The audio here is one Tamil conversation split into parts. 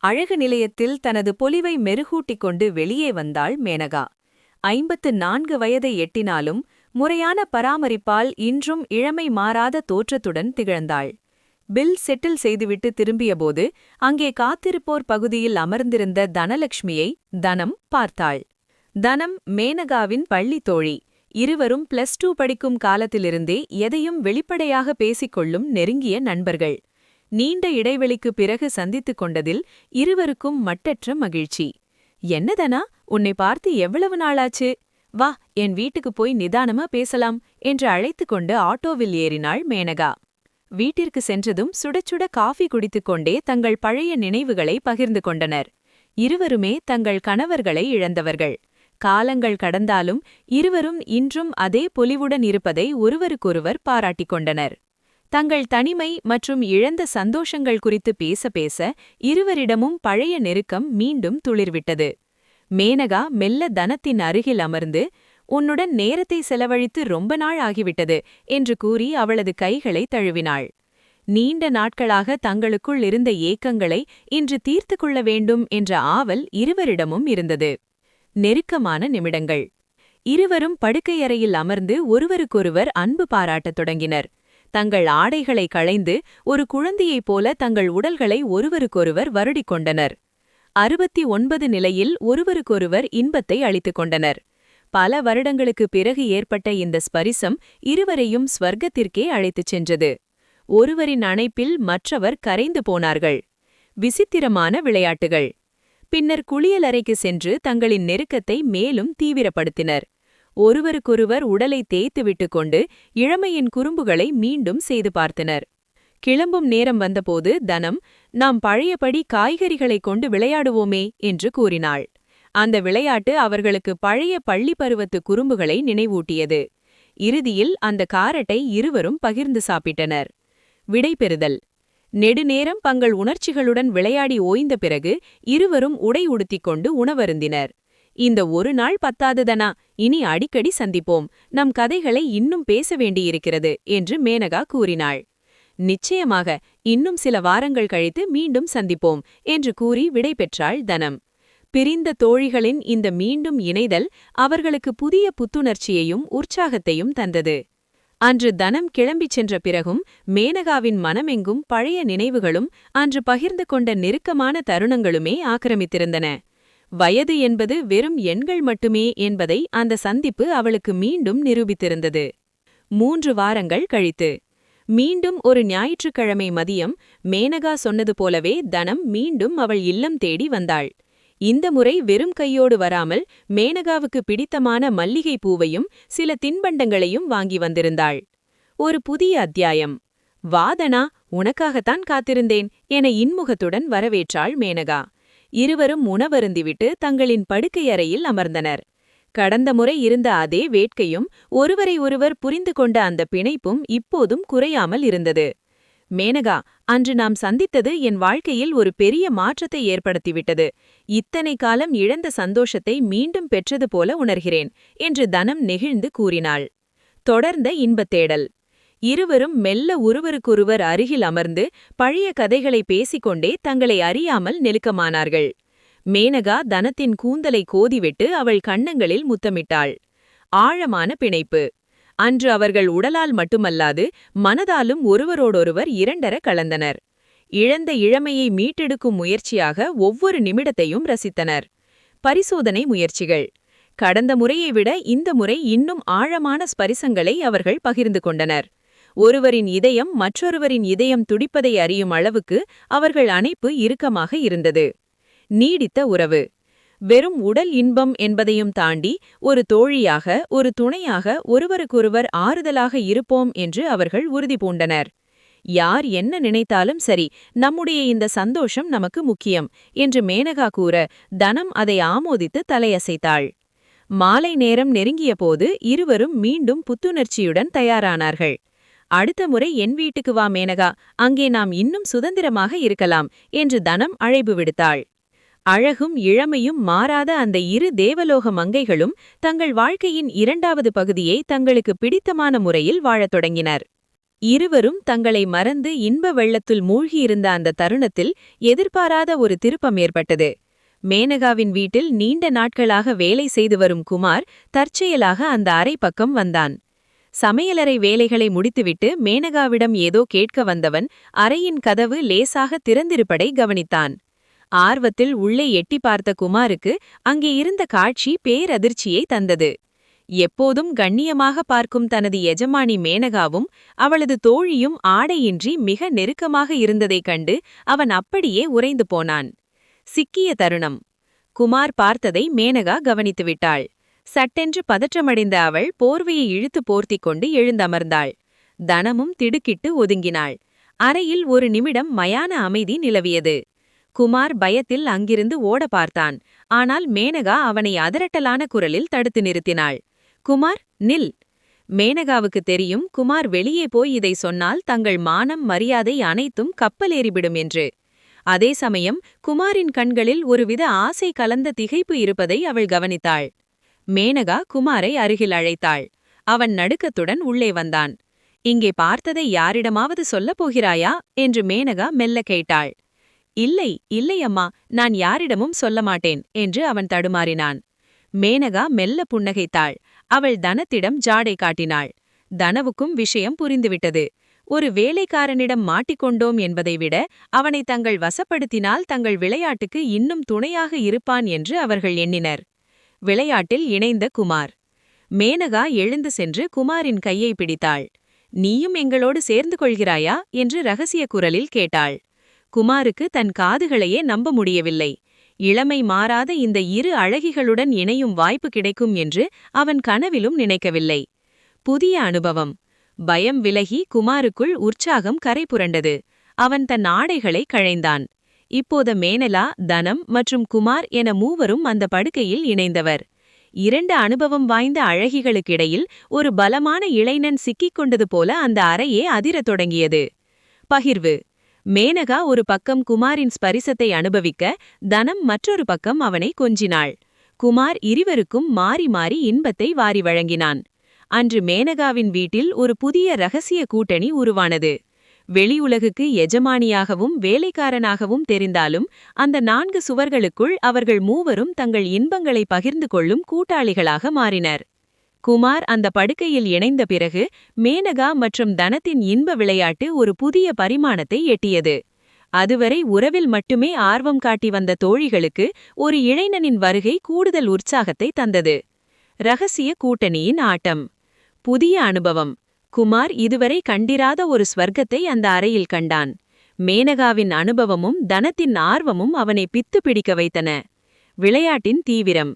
அழகு நிலையத்தில் தனது பொலிவை மெருகூட்டிக் கொண்டு வெளியே வந்தாள் மேனகா. 54 வயதை எட்டினாலும் முறையான பராமரிப்பால் இன்றும் இளமை மாறாத தோற்றத்துடன் திகழ்ந்தாள். பில் செட்டில் செய்துவிட்டு திரும்பியபோது அங்கே காத்திருப்போர் பகுதியில் அமர்ந்திருந்த தனலட்சுமியை தனம் பார்த்தாள். தனம் மேனகாவின் பள்ளி தோழி. இருவரும் +2 படிக்கும் காலத்திலிருந்தே எதையும் வெளிப்படையாக பேசிக்கொள்ளும் நெருங்கிய நண்பர்கள். நீண்ட இடைவெளிக்குப் பிறகு சந்தித்துக் கொண்டதில் இருவருக்கும் மட்டற்ற மகிழ்ச்சி. "என்ன தனா, உன்னை பார்த்து எவ்வளவு நாளாச்சு? வா, என் வீட்டுக்குப் போய் நிதானமா பேசலாம்" என்று அழைத்துக் கொண்டு ஆட்டோவில் ஏறினாள் மேனகா. வீட்டிற்கு சென்றதும் சுடச்சுட காஃபி குடித்துக்கொண்டே தங்கள் பழைய நினைவுகளை பகிர்ந்து கொண்டனர். இருவருமே தங்கள் கணவர்களை இழந்தவர்கள். காலங்கள் கடந்தாலும் இருவரும் இன்றும் அதே பொலிவுடன் இருப்பதை ஒருவருக்கொருவர் பாராட்டிக் கொண்டனர். தங்கள் தனிமை மற்றும் இழந்த சந்தோஷங்கள் குறித்து பேச பேச இருவரிடமும் பழைய நெருக்கம் மீண்டும் துளிர்விட்டது. மேனகா மெல்ல தனத்தின் அருகில் அமர்ந்து, "உன்னுடன் நேரத்தை செலவழித்து ரொம்ப நாள் ஆகிவிட்டது" என்று கூறி அவளது கைகளை தழுவினாள். நீண்ட நாட்களாக தங்களுக்குள் இருந்த ஏக்கங்களை இன்று தீர்த்து கொள்ள வேண்டும் என்ற ஆவல் இருவரிடமும் இருந்தது. நெருக்கமான நிமிடங்கள். இருவரும் படுக்கையறையில் அமர்ந்து ஒருவருக்கொருவர் அன்பு பாராட்டத் தொடங்கினர். தங்கள் ஆடைகளை களைந்து ஒரு குழந்தையைப் போல தங்கள் உடல்களை ஒருவருக்கொருவர் வருடிக் கொண்டனர். 69 நிலையில் ஒருவருக்கொருவர் இன்பத்தை அளித்துக் கொண்டனர். பல வருடங்களுக்குப் பிறகு ஏற்பட்ட இந்த ஸ்பரிசம் இருவரையும் ஸ்வர்க்கத்திற்கே அழைத்துச் சென்றது. ஒருவரின் அணைப்பில் மற்றவர் கரைந்து போனார்கள். விசித்திரமான விளையாட்டுகள். பின்னர் குளியலறைக்கு சென்று தங்களின் நெருக்கத்தை மேலும் தீவிரப்படுத்தினர். ஒருவருக்கொருவர் உடலை தேய்த்து விட்டுக்கொண்டு இளமையின் குறும்புகளை மீண்டும் செய்து பார்த்தனர். கிளம்பும் நேரம் வந்தபோது தனம், "நாம் பழையபடி காய்கறிகளைக் கொண்டு விளையாடுவோமே" என்று கூறினாள். அந்த விளையாட்டு அவர்களுக்கு பழைய பள்ளி பருவத்து குறும்புகளை நினைவூட்டியது. இறுதியில் அந்த காரட்டை இருவரும் பகிர்ந்து சாப்பிட்டனர். விடைபெறுதல். நெடுநேரம் தங்கள் உணர்ச்சிகளுடன் விளையாடி ஓய்ந்த பிறகு இருவரும் உடை உடுத்திக் கொண்டு உணவருந்தினர். "இந்த ஒரு நாள் பத்தாதுதனா, இனி அடிக்கடி சந்திப்போம். நம் கதைகளை இன்னும் பேச வேண்டியிருக்கிறது" என்று மேனகா கூறினாள். "நிச்சயமாக, இன்னும் சில வாரங்கள் கழித்து மீண்டும் சந்திப்போம்" என்று கூறி விடைபெற்றாள் தனம். பிரிந்த தோழிகளின் இந்த மீண்டும் இணைதல் அவர்களுக்கு புதிய புத்துணர்ச்சியையும் உற்சாகத்தையும் தந்தது. அன்று தனம் கிளம்பிச் சென்ற பிறகும் மேனகாவின் மனமெங்கும் பழைய நினைவுகளும் அன்று பகிர்ந்து கொண்ட நெருக்கமான தருணங்களுமே ஆக்கிரமித்திருந்தன. வயது என்பது வெறும் எண்கள் மட்டுமே என்பதை அந்த சந்திப்பு அவளுக்கு மீண்டும் நிரூபித்திருந்தது. 3 வாரங்கள் கழித்து மீண்டும் ஒரு ஞாயிற்றுக்கிழமை மதியம் மேனகா சொன்னது போலவே தனம் மீண்டும் அவள் இல்லம் தேடி வந்தாள். இந்த முறை வெறும் கையோடு வராமல் மேனகாவுக்கு பிடித்தமான மல்லிகை பூவையும் சில தின்பண்டங்களையும் வாங்கி வந்திருந்தாள். ஒரு புதிய அத்தியாயம். "வாதனா, உனக்காகத்தான் காத்திருந்தேன்" என இன்முகத்துடன் வரவேற்றாள் மேனகா. இருவரும் உணவருந்திவிட்டு தங்களின் படுக்கையறையில் அமர்ந்தனர். கடந்த முறை இருந்த அதே வேட்கையும் ஒருவரை ஒருவர் புரிந்து கொண்ட அந்த பிணைப்பும் இப்போதும் குறையாமல் இருந்தது. "மேனகா, அன்று நாம் சந்தித்தது என் வாழ்க்கையில் ஒரு பெரிய மாற்றத்தை ஏற்படுத்திவிட்டது. இத்தனை காலம் இழந்த சந்தோஷத்தை மீண்டும் பெற்றது போல உணர்கிறேன்" என்று தனம் நெகிழ்ந்து கூறினாள். தொடர்ந்த இன்பத்தேடல். இருவரும் மெல்ல ஒருவருக்கொருவர் அருகில் அமர்ந்து பழைய கதைகளை பேசிக்கொண்டே தங்களை அறியாமல் நெருக்கமானார்கள். மேனகா தனத்தின் கூந்தலை கோதிவிட்டு அவள் கன்னங்களில் முத்தமிட்டாள். ஆழமான பிணைப்பு. அன்று அவர்கள் உடலால் மட்டுமல்லாது மனதாலும் ஒருவரோடொருவர் இரண்டர கலந்தனர். இழந்த இளமையை மீட்டெடுக்கும் முயற்சியாக ஒவ்வொரு நிமிடத்தையும் ரசித்தனர். பரிசோதனை முயற்சிகள். கடந்த முறையை விட இந்த முறை இன்னும் ஆழமான ஸ்பரிசங்களை அவர்கள் பகிர்ந்து கொண்டனர். ஒருவரின் இதயம் மற்றொருவரின் இதயம் துடிப்பதை அறியும் அளவுக்கு அவர்கள் அணைப்பு இறுக்கமாக இருந்தது. நீடித்த உறவு. வெறும் உடல் இன்பம் என்பதையும் தாண்டி ஒரு தோழியாக, ஒரு துணையாக, ஒருவருக்கொருவர் ஆறுதலாக இருப்போம் என்று அவர்கள் உறுதி பூண்டனர். "யார் என்ன நினைத்தாலும் சரி, நம்முடைய இந்த சந்தோஷம் நமக்கு முக்கியம்" என்று மேனகா கூற தனம் அதை ஆமோதித்து தலையசைத்தாள். மாலை நேரம் நெருங்கிய போது இருவரும் மீண்டும் புத்துணர்ச்சியுடன் தயாரானார்கள். "அடுத்த முறை என் வீட்டுக்கு வா மேனகா, அங்கே நாம் இன்னும் சுதந்திரமாக இருக்கலாம்" என்று தனம் அழைப்பு விடுத்தாள். அழகும் இளமையும் மாறாத அந்த இரு தேவலோக மங்கைகளும் தங்கள் வாழ்க்கையின் 2வது பகுதியை தங்களுக்கு பிடித்தமான முறையில் வாழத் தொடங்கினர். இருவரும் தங்களை மறந்து இன்ப வெள்ளத்துள் மூழ்கியிருந்த அந்த தருணத்தில் எதிர்பாராத ஒரு திருப்பம் ஏற்பட்டது. மேனகாவின் வீட்டில் நீண்ட நாட்களாக வேலை செய்து வரும் குமார் தற்செயலாக அந்த அறை பக்கம் வந்தான். சமையலறை வேலைகளை முடித்துவிட்டு மேனகாவிடம் ஏதோ கேட்க வந்தவன் அறையின் கதவு லேசாக திறந்திருப்பதை கவனித்தான். ஆர்வத்தில் உள்ளே எட்டி பார்த்த குமாருக்கு அங்கே இருந்த காட்சி பேரதிர்ச்சியை தந்தது. எப்போதும் கண்ணியமாக பார்க்கும் தனது எஜமானி மேனகாவும் அவளது தோழியும் ஆடையின்றி மிக நெருக்கமாக இருந்ததைக் கண்டு அவன் அப்படியே உறைந்து போனான். சிக்கிய தருணம். குமார் பார்த்ததை மேனகா கவனித்துவிட்டாள். சட்டென்று பதற்றமடைந்த அவள் போர்வையை இழுத்து போர்த்திக் கொண்டு எழுந்தமர்ந்தாள். தனமும் திடுக்கிட்டு ஒதுங்கினாள். அறையில் ஒரு நிமிடம் மயான அமைதி நிலவியது. குமார் பயத்தில் அங்கிருந்து ஓட பார்த்தான். ஆனால் மேனகா அவனை அதரட்டலான குரலில் தடுத்து நிறுத்தினாள். குமார், நில்! மேனகாவுக்கு தெரியும் குமார் வெளியே போய் இதை சொன்னால் தங்கள் மானம் மரியாதை அனைத்தும் கப்பலேறிவிடும் என்று. அதே சமயம் குமாரின் கண்களில் ஒருவித ஆசை கலந்த திகைப்பு இருப்பதை அவள் கவனித்தாள். மேனகா குமாரை அருகில் அழைத்தாள். அவன் நடுக்கத்துடன் உள்ளே வந்தான். இங்கே பார்த்ததை யாரிடமாவது சொல்லப் போகிறாயா என்று மேனகா மெல்ல கேட்டாள். இல்லை, இல்லை அம்மா, நான் யாரிடமும் சொல்ல மாட்டேன் என்று அவன் தடுமாறினான். மேனகா மெல்ல புன்னகைத்தாள். அவள் தனத்திடம் ஜாடை காட்டினாள். தனவுக்கும் விஷயம் புரிந்துவிட்டது. ஒரு வேலைக்காரனிடம் மாட்டிக்கொண்டோம் என்பதை விட அவனை தங்கள் வசப்படுத்தினால் தங்கள் விளையாட்டுக்கு இன்னும் துணையாக இருப்பான் என்று அவர்கள் எண்ணினர். விளையாட்டில் இணைந்த குமார். மேனகா எழுந்து சென்று குமாரின் கையை பிடித்தாள். நீயும் எங்களோடு சேர்ந்து கொள்கிறாயா என்று இரகசிய குரலில் கேட்டாள். குமாருக்கு தன் காதுகளையே நம்ப முடியவில்லை. இளமை மாறாத இந்த இரு அழகிகளுடன் இணையும் வாய்ப்பு கிடைக்கும் என்று அவன் கனவிலும் நினைக்கவில்லை. புதிய அனுபவம். பயம் விலகி குமாருக்குள் உற்சாகம் கரை புரண்டது. அவன் தன் ஆடைகளை களைந்தான். இப்போது மேனலா, தனம் மற்றும் குமார் என மூவரும் அந்த படுக்கையில் இணைந்தவர். இரண்டு அனுபவம் வாய்ந்த அழகிகளுக்கிடையில் ஒரு பலமான இளைஞன் சிக்கிக் கொண்டது போல அந்த அறையே அதிரத் தொடங்கியது. பகிர்வு. மேனகா ஒரு பக்கம் குமாரின் ஸ்பரிசத்தை அனுபவிக்க, தனம் மற்றொரு பக்கம் அவனை கொஞ்சினாள். குமார் இருவருக்கும் மாறி மாறி இன்பத்தை வாரி வழங்கினான். அன்று மேனகாவின் வீட்டில் ஒரு புதிய இரகசிய கூட்டணி உருவானது. வெளியுலகுக்கு எஜமானியாகவும் வேலைக்காரனாகவும் தெரிந்தாலும் அந்த 4 சுவர்களுக்குள் அவர்கள் மூவரும் தங்கள் இன்பங்களை பகிர்ந்து கொள்ளும் கூட்டாளிகளாக மாறினர். குமார் அந்த படுக்கையில் இணைந்த பிறகு மேனகா மற்றும் தனத்தின் இன்ப விளையாட்டு ஒரு புதிய பரிமாணத்தை எட்டியது. அதுவரை உறவில் மட்டுமே ஆர்வம் காட்டி வந்த தோழிகளுக்கு ஒரு இளைஞனின் வருகை கூடுதல் உற்சாகத்தை தந்தது. இரகசிய கூட்டணியின் ஆட்டம். புதிய அனுபவம். குமார் இதுவரை கண்டிராத ஒரு ஸ்வர்க்கத்தை அந்த அறையில் கண்டான். மேனகாவின் அனுபவமும் தனத்தின் ஆர்வமும் அவனை பித்து பிடிக்க வைத்தன. விளையாட்டின் தீவிரம்.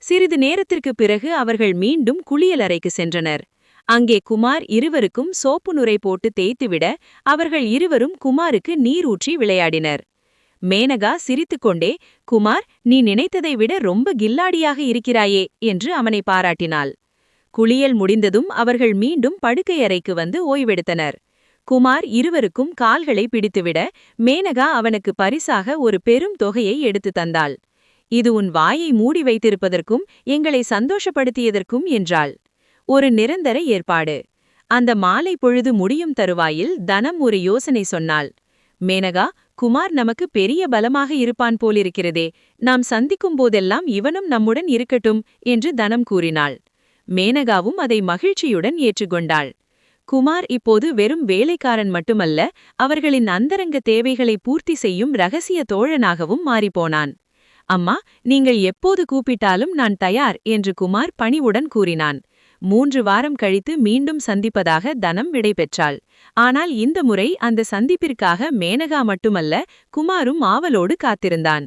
சிறிது நேரத்திற்குப் பிறகு அவர்கள் மீண்டும் குளியலறைக்கு சென்றனர். அங்கே குமார் இருவருக்கும் சோப்பு நுரை போட்டு தேய்த்துவிட அவர்கள் இருவரும் குமாருக்கு நீர் ஊற்றி விளையாடினர். மேனகா சிரித்துக்கொண்டே, குமார், நீ நினைத்ததை விட ரொம்ப கில்லாடியாக இருக்கிறாயே என்று அவனை பாராட்டினாள். குளியல் முடிந்ததும் அவர்கள் மீண்டும் படுக்கையறைக்கு வந்து ஓய்வெடுத்தனர். குமார் இருவருக்கும் கால்களை பிடித்துவிட மேனகா அவனுக்கு பரிசாக ஒரு பெரும் தொகையை எடுத்து தந்தாள். இது உன் வாயை மூடி வைத்திருப்பதற்கும் எங்களை சந்தோஷப்படுத்தியதற்கும் என்றாள். ஒரு நிரந்தர ஏற்பாடு. அந்த மாலை பொழுது முடியும் தருவாயில் தனம் ஒரு யோசனை சொன்னாள். மேனகா, குமார் நமக்கு பெரிய பலமாக இருப்பான் போலிருக்கிறதே, நாம் சந்திக்கும் போதெல்லாம் இவனும் நம்முடன் இருக்கட்டும் என்று தனம் கூறினாள். மேனகாவும் அதை மகிழ்ச்சியுடன் ஏற்றுக்கொண்டாள். குமார் இப்போது வெறும் வேலைக்காரன் மட்டுமல்ல, அவர்களின் அந்தரங்க தேவைகளை பூர்த்தி செய்யும் இரகசிய தோழனாகவும் மாறிப்போனான். அம்மா, நீங்கள் எப்போது கூப்பிட்டாலும் நான் தயார் என்று குமார் பணிவுடன் கூறினான். 3 வாரம் கழித்து மீண்டும் சந்திப்பதாக தனம் விடை பெற்றாள். ஆனால் இந்த முறை அந்த சந்திப்பிற்காக மேனகா மட்டுமல்ல, குமாரும் ஆவலோடு காத்திருந்தான்.